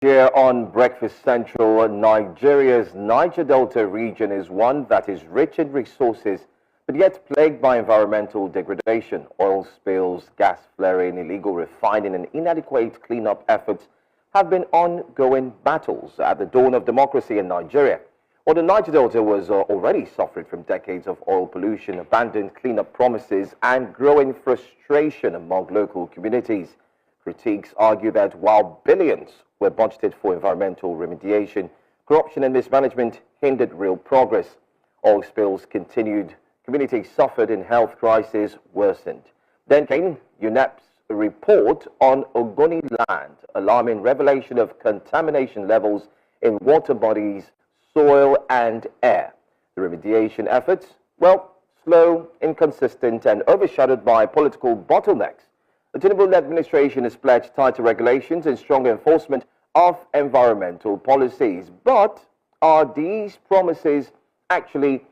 Here on Breakfast Central, Nigeria's Niger Delta region is one that is rich in resources, but yet plagued by environmental degradation. Oil spills, gas flaring, illegal refining, and inadequate cleanup efforts have been ongoing battles at the dawn of democracy in Nigeria. While the Niger Delta was already suffering from decades of oil pollution, abandoned cleanup promises, and growing frustration among local communities. Critics argue that while billions were budgeted for environmental remediation, corruption and mismanagement hindered real progress. Oil spills continued, communities suffered, and health crisis worsened. Then came UNEP's report on Ogoni land, alarming revelation of contamination levels in water bodies, soil and air. The remediation efforts, well, slow, inconsistent, and overshadowed by political bottlenecks. The Tinubu administration has pledged tighter regulations and stronger enforcement of environmental policies. But are these promises actually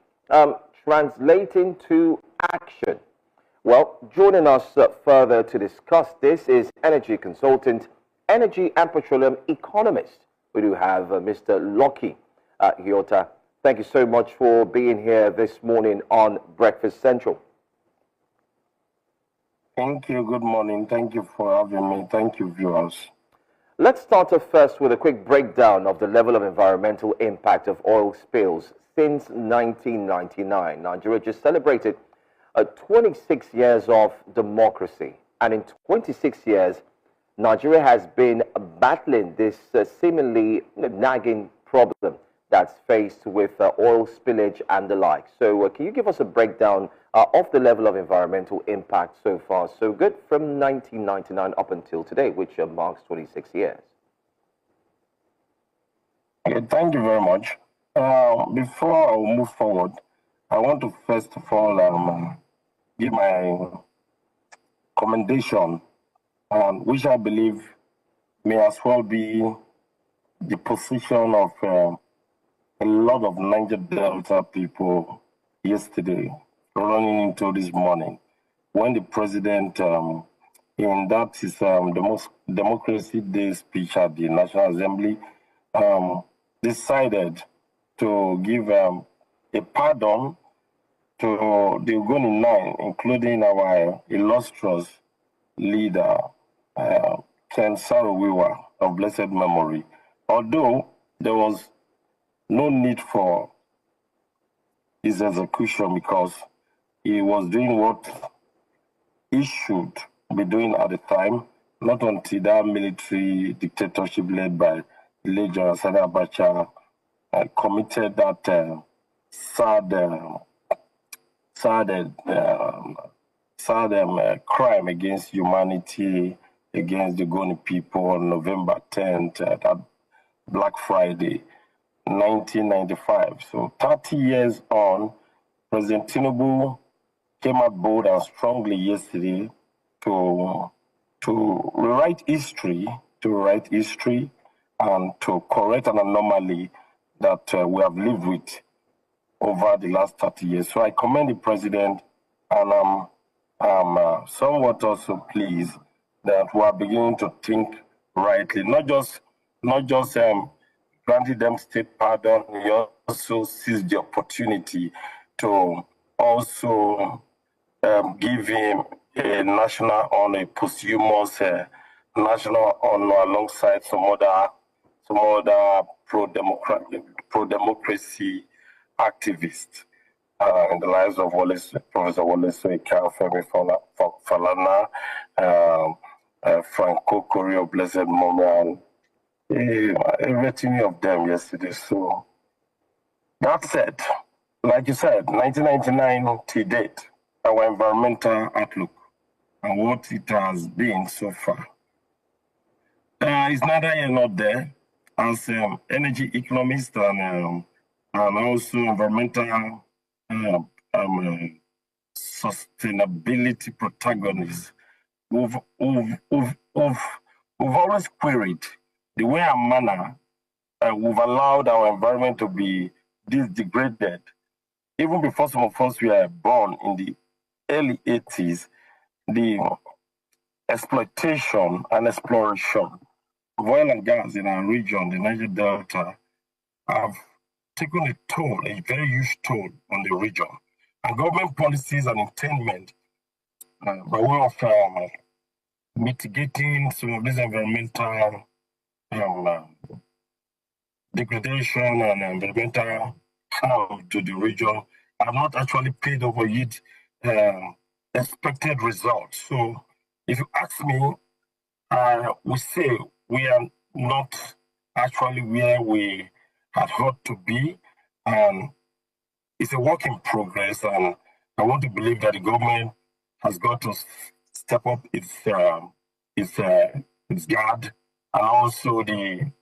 translating to action? Well, joining us further to discuss this is energy consultant, energy and petroleum economist. We do have Mr. Lucky Ighoyota. Thank you so much for being here this morning on Breakfast Central. Thank you. Good morning. Thank you for having me. Thank you, viewers. Let's start off first with a quick breakdown of the level of environmental impact of oil spills since 1999. Nigeria just celebrated 26 years of democracy, and in 26 years, Nigeria has been battling this seemingly nagging problem that's faced with oil spillage and the like. So can you give us a breakdown of the level of environmental impact so far so good from 1999 up until today, which marks 26 years? Okay, thank you very much. Before I move forward, I want to first of all give my commendation, which I believe may as well be the position of a lot of Niger Delta people yesterday running into this morning when the president in that is the most Democracy Day speech at the National Assembly decided to give a pardon to the Ogoni Nine, including our illustrious leader, Ken Saro Wiwa of blessed memory, although there was no need for his execution because he was doing what he should be doing at the time, not until that military dictatorship led by late General Sani Abacha committed that sad crime against humanity, against the Ogoni people on November 10th, that Black Friday, 1995. So 30 years on, President Tinubu came out bold and strongly yesterday to rewrite history, and to correct an anomaly that we have lived with over the last 30 years. So I commend the president, and I'm somewhat also pleased that we are beginning to think rightly, not just granted them state pardon. He also seized the opportunity to also give him a national honor, a posthumous national honor alongside some other pro-democracy activists in the lives of Professor Wole Soyinka, Femi Falana, Franco Correa, blessed memory, a retinue of them yesterday. So that said, like you said, 1999 to date, our environmental outlook and what it has been so far is neither here nor there. As energy economist and also environmental sustainability protagonist, we've always queried the way and manner we've allowed our environment to be this degraded. Even before some of us were born in the early 80s, the exploitation and exploration oil and gas in our region, the Niger Delta, have taken a toll, a very huge toll on the region. And government policies and intent by way of mitigating some of this environmental degradation and environmental harm to the region have not actually paid over yet expected results. So if you ask me, we say we are not actually where we had hoped to be. It's a work in progress, and I want to believe that the government has got to step up its guard, and also the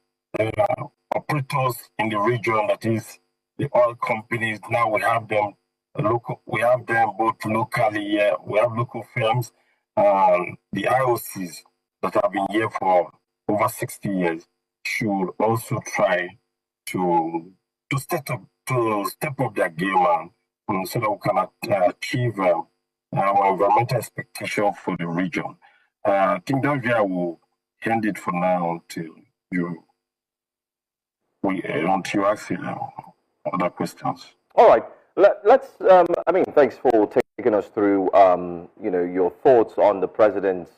operators in the region, that is the oil companies. Now we have them local. We have them both locally. We have local firms, the IOCs that have been here for over 60 years should also try to step up their game, so that we can achieve our environmental expectation for the region. I think that's where I will end it for now until you ask other questions. All right. Let's. Thanks for taking us through. Your thoughts on the president's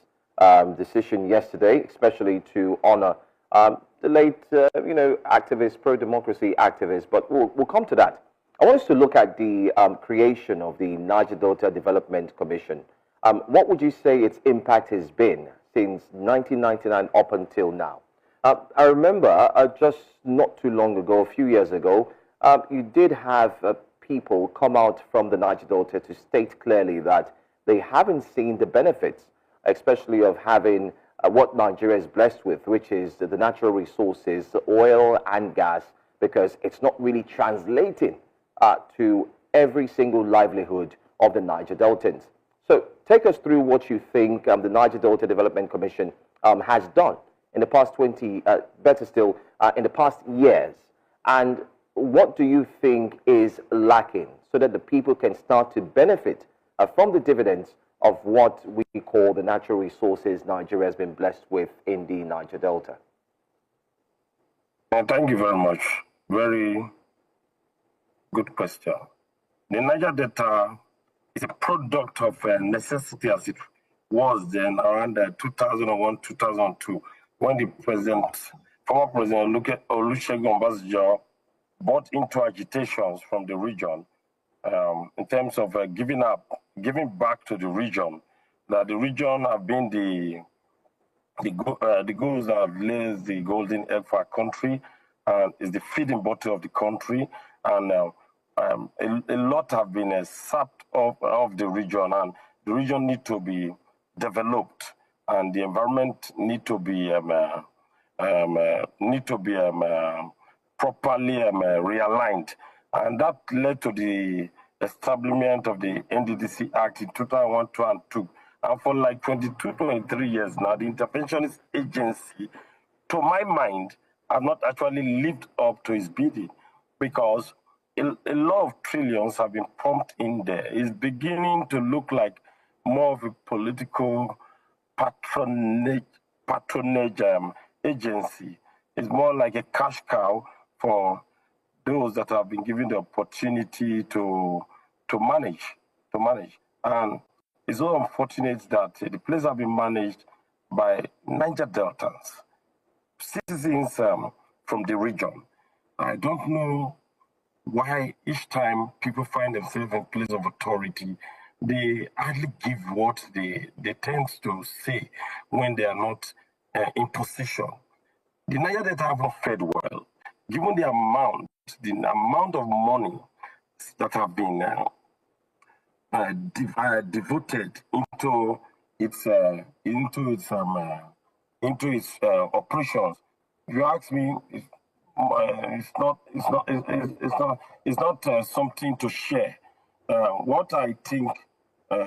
decision yesterday, especially to honor the late, activist, pro-democracy activist. But we'll come to that. I want us to look at the creation of the Niger Delta Development Commission. What would you say its impact has been since 1999 up until now? I remember just not too long ago, a few years ago, you did have people come out from the Niger Delta to state clearly that they haven't seen the benefits, especially of having what Nigeria is blessed with, which is the natural resources, oil and gas, because it's not really translating to every single livelihood of the Niger Deltans. So take us through what you think the Niger Delta Development Commission has done in the past in the past years, and what do you think is lacking so that the people can start to benefit from the dividends of what we call the natural resources Nigeria has been blessed with in the Niger Delta? Thank you very much. Very good question. The Niger Delta is a product of necessity, as it was then around 2001, 2002, when the former President Olusegun Obasanjo bought into agitations from the region in terms of giving back to the region. That the region have been the goals that have laid the golden egg for our country, and is the feeding bottle of the country, and a lot have been sapped of the region, and the region need to be developed, and the environment need to be properly realigned, and that led to the establishment of the NDDC Act in 2001, 2002. And for like 22, 23 years now, the interventionist agency, to my mind, have not actually lived up to its bidding, because a lot of trillions have been pumped in there. It's beginning to look like more of a political patronage agency. It's more like a cash cow for those that have been given the opportunity to manage. And it's so unfortunate that the place have been managed by Niger Deltans, citizens from the region. I don't know why each time people find themselves in place of authority, they hardly give what they tend to say when they are not in position. The Niger Delta have not fed well, given the amount of money that have been devoted into its operations. If you ask me, it's not something to share. What I think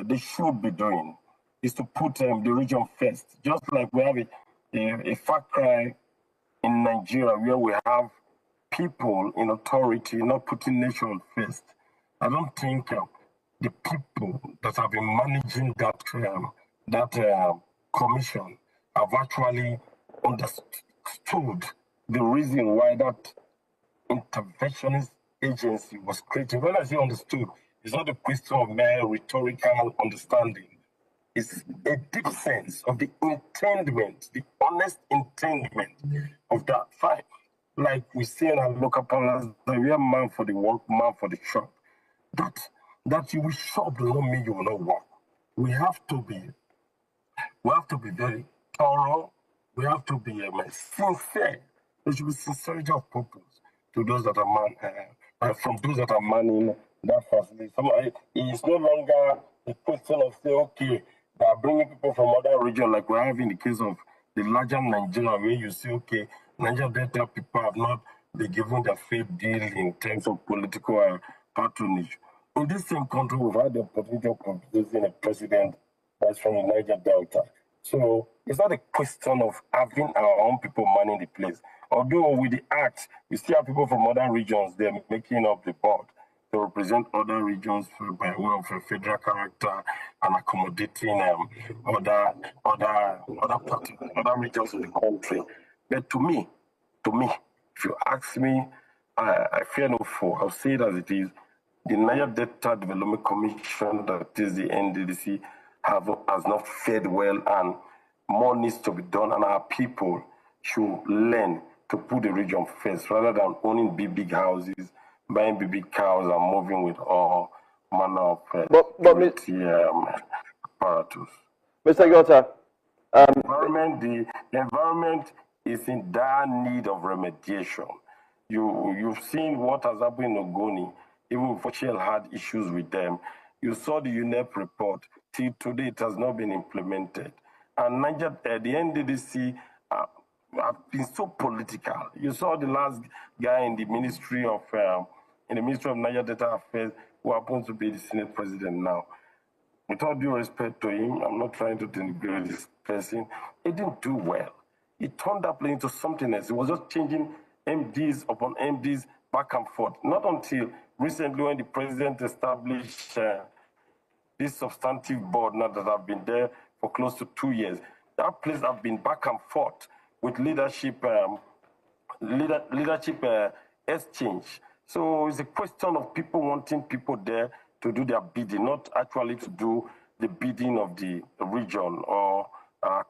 they should be doing is to put the region first, just like we have a far cry in Nigeria, where we have people in authority not putting nation first. I don't think the people that have been managing that commission have actually understood the reason why that interventionist agency was created. When I say understood, it's not a question of mere rhetorical understanding. It's a deep sense of the intendment, the honest intendment of that fight. Like we say in our local parlance, that we are man for the work, man for the shop. That you will shop does not mean you will not work. We have to be very thorough. We have to be sincere. There should be sincerity of purpose to those that are from those that are manning that facility. It's no longer a question of say, okay, they are bringing people from other regions, like we're having the case of the larger Nigeria, where you say, okay, Niger Delta people have not been given their fair deal in terms of political patronage. In this same country, we've had the opportunity of producing a president that's from the Niger Delta. So it's not a question of having our own people manning the place. Although with the act, we still have people from other regions, they're making up the board to represent other regions by way of a federal character and accommodating other regions of the country. But to me, if you ask me, I fear no foe. I'll say it as it is. The Niger Delta Development Commission, that is the NDDC, has not fared well, and more needs to be done, and our people should learn to put the region first rather than owning big houses, buying big cows, and moving with all manner of security apparatus. Mr. Ighoyota, the environment is in dire need of remediation. You've seen what has happened in Ogoni. Even if Shell had issues with them, you saw the UNEP report. Till today, it has not been implemented. And Niger, the NDDC have been so political. You saw the last guy in the Ministry of Niger Delta Affairs, who happens to be the Senate President now. With all due respect to him, I'm not trying to denigrate this person. He didn't do well. He turned that plane into something else. He was just changing MDs upon MDs back and forth. Not until recently, when the president established this substantive board now that have been there for close to 2 years, that place have been back and forth with leadership exchange. So it's a question of people wanting people there to do their bidding, not actually to do the bidding of the region or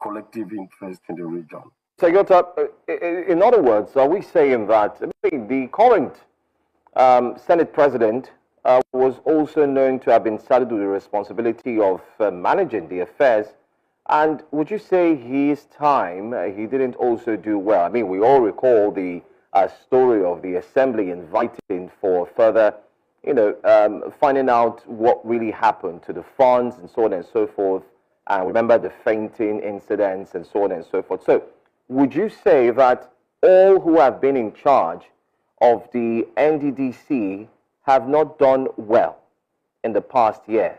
collective interest in the region. So, Ighoyota, in other words, are we saying that the current Senate President was also known to have been saddled with the responsibility of managing the affairs? And would you say his time, he didn't also do well? I mean, we all recall the story of the Assembly inviting for further, finding out what really happened to the funds and so on and so forth. And remember the fainting incidents and so on and so forth. So would you say that all who have been in charge of the NDDC have not done well in the past years?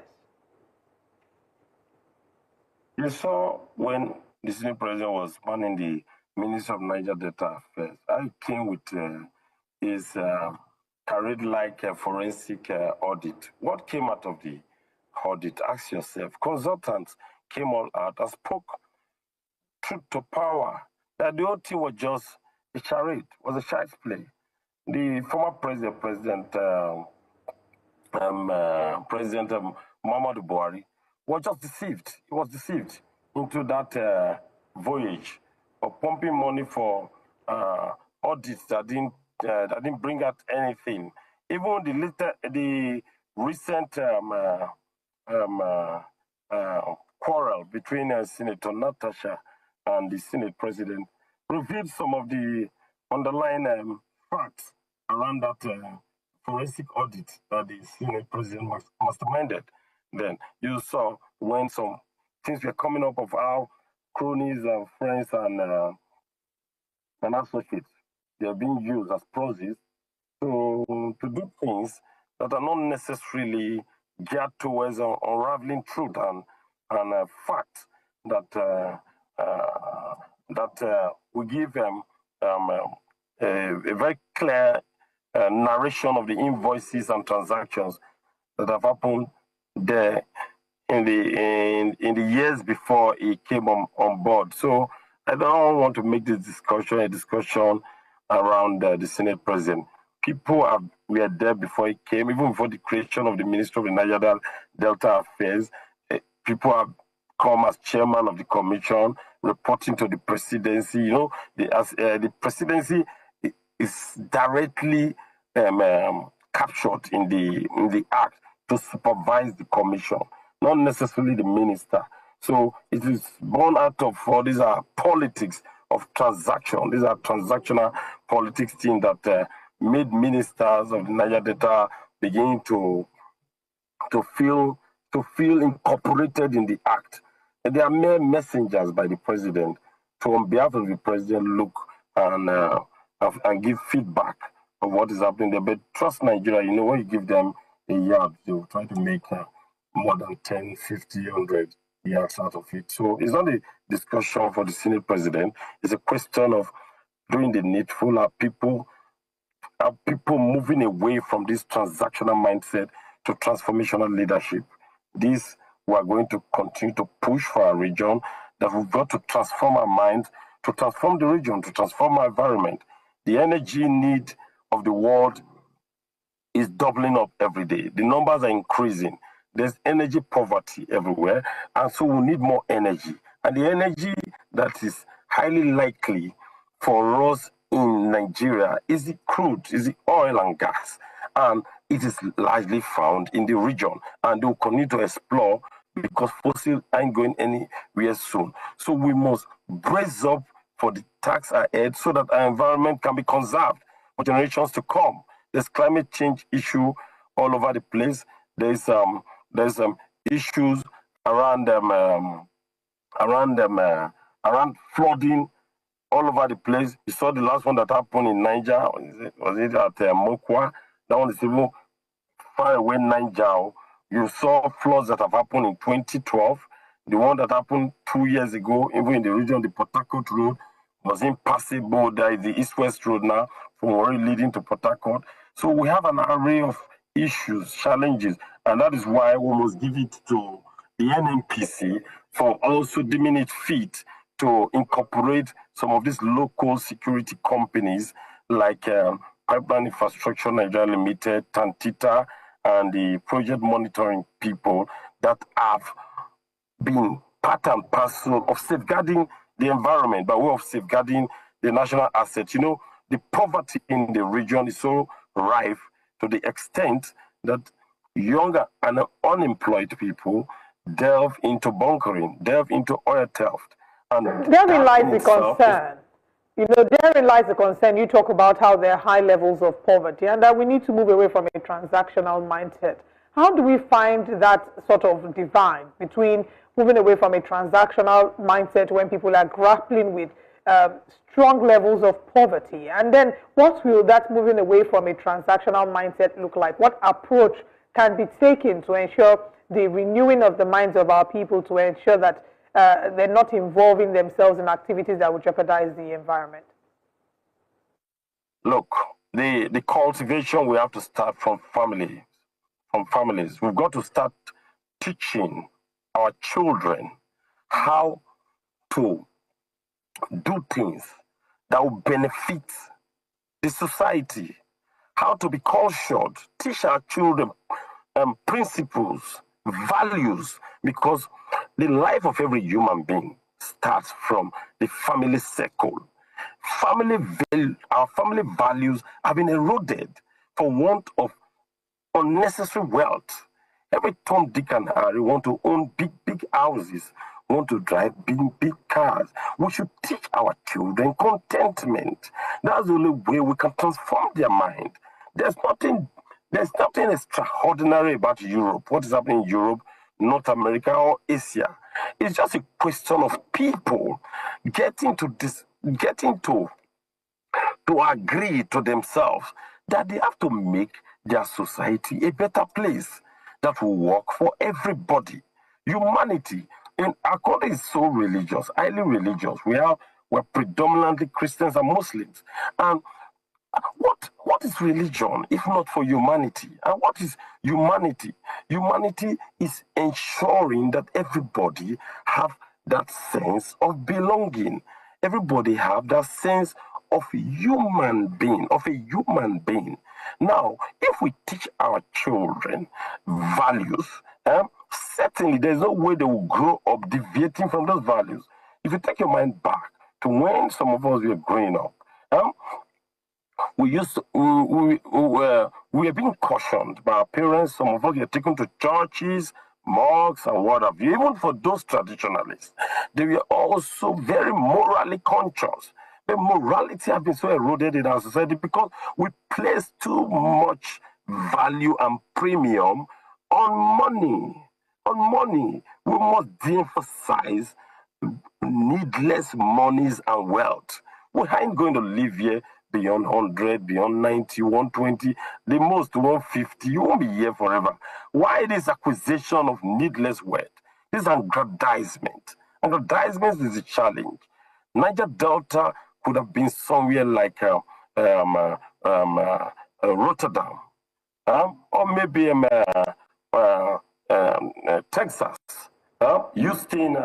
You saw when the Senate President was manning the Minister of Niger Delta Affairs, I came with his carried-like forensic audit. What came out of the audit? Ask yourself. Consultants came all out and spoke truth to power. That the whole thing was just a charade, was a child's play. The former President Muhammadu Buhari was just deceived. He was deceived into that voyage of pumping money for audits that didn't bring out anything. Even the recent quarrel between Senator Natasha and the Senate President revealed some of the underlying facts around that forensic audit that the Senate President masterminded. Then you saw when some things were coming up of how cronies and friends and associates, they are being used as proxies to do things that are not necessarily geared towards unraveling truth and facts that will give them a very clear narration of the invoices and transactions that have happened there in the years before he came on board. So I don't want to make this discussion a discussion around the Senate president. People were there before he came, even before the creation of the Ministry of the Niger Delta Affairs. People have come as chairman of the commission, reporting to the presidency. You know, the presidency is directly captured in the act to supervise the commission, not necessarily the minister. So it is born out of these are politics of transaction. These are transactional politics things that made ministers of the Niger Delta begin to feel incorporated in the act. And they are mere messengers by the president to, on behalf of the president, look and give feedback of what is happening there. But trust Nigeria, you know, when you give them a yard, they'll try to make more than 10, 50, 100 yards out of it. So it's not a discussion for the Senate president. It's a question of doing the needful. Are people moving away from this transactional mindset to transformational leadership? This we are going to continue to push for our region, that we've got to transform our minds, to transform the region, to transform our environment. The energy need of the world is doubling up every day. The numbers are increasing. There's energy poverty everywhere, and so we need more energy. And the energy that is highly likely for us in Nigeria is the crude, is the oil and gas. And it is largely found in the region, and they will continue to explore because fossil ain't going anywhere soon. So we must brace up for the task ahead so that our environment can be conserved for generations to come. There's climate change issue all over the place. There's issues around flooding all over the place. You saw the last one that happened in Niger. Was it at Mokwa? That one is even far away, Niger. You saw floods that have happened in 2012. The one that happened 2 years ago, even in the region, the Port Harcourt Road was impassable. There is the East-West Road now from Warri leading to Port Harcourt. So we have an array of issues, challenges, and that is why we must give it to the NNPC for also deeming it fit to incorporate some of these local security companies like Pipeline Infrastructure Nigeria Limited, Tantita, and the project monitoring people that have been part and parcel of safeguarding the environment by way of safeguarding the national assets. You know, the poverty in the region is so rife to the extent that younger and unemployed people delve into bunkering, delve into oil theft. And therein lies the concern. You know, therein lies the concern. You talk about how there are high levels of poverty and that we need to move away from a transactional mindset. How do we find that sort of divide between moving away from a transactional mindset when people are grappling with strong levels of poverty? And then what will that moving away from a transactional mindset look like? What approach can be taken to ensure the renewing of the minds of our people, to ensure that they're not involving themselves in activities that would jeopardize the environment? Look, the cultivation, we have to start from families. We've got to start teaching our children how to do things that will benefit the society, how to be cultured, teach our children principles, values, because the life of every human being starts from the family circle. Our family values have been eroded for want of unnecessary wealth. Every Tom, Dick, and Harry want to own big houses, want to drive big cars. We should teach our children contentment. That's the only way we can transform their mind. There's nothing extraordinary about Europe. What is happening in Europe, North America, or Asia? It's just a question of people getting to agree to themselves that they have to make their society a better place that will work for everybody. Humanity in our country is so religious, highly religious. We're predominantly Christians and Muslims. And what is religion if not for humanity? And what is humanity? Humanity is ensuring that everybody have that sense of belonging. Everybody have that sense of human being, Now, if we teach our children values, certainly there's no way they will grow up deviating from those values. If you take your mind back to when some of us were growing up, we were being cautioned by our parents. Some of us were taken to churches, mosques, and what have you. Even for those traditionalists, they were also very morally conscious. The morality has been so eroded in our society because we place too much value and premium on money. We must de-emphasize needless monies and wealth. We ain't going to live here beyond 100, beyond 90, 120, the most 150. You won't be here forever. Why this acquisition of needless wealth? This aggrandizement. Aggrandizement is a challenge. Niger Delta could have been somewhere like Rotterdam, or maybe Texas, Houston,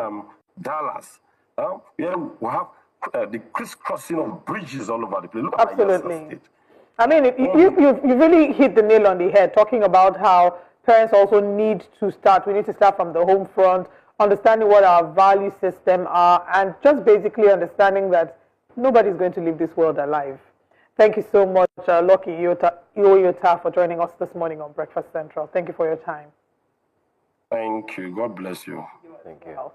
Dallas. Yeah, we have the crisscrossing of bridges all over the place. Look Absolutely. I mean, you really hit the nail on the head, talking about how parents also need to start. We need to start from the home front, understanding what our value system are, and just basically understanding that nobody's going to leave this world alive. Thank you so much, Lucky Ighoyota, for joining us this morning on Breakfast Central. Thank you for your time. Thank you. God bless you. Thank you.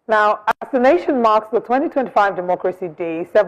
Now, as the nation marks the 2025 Democracy Day, several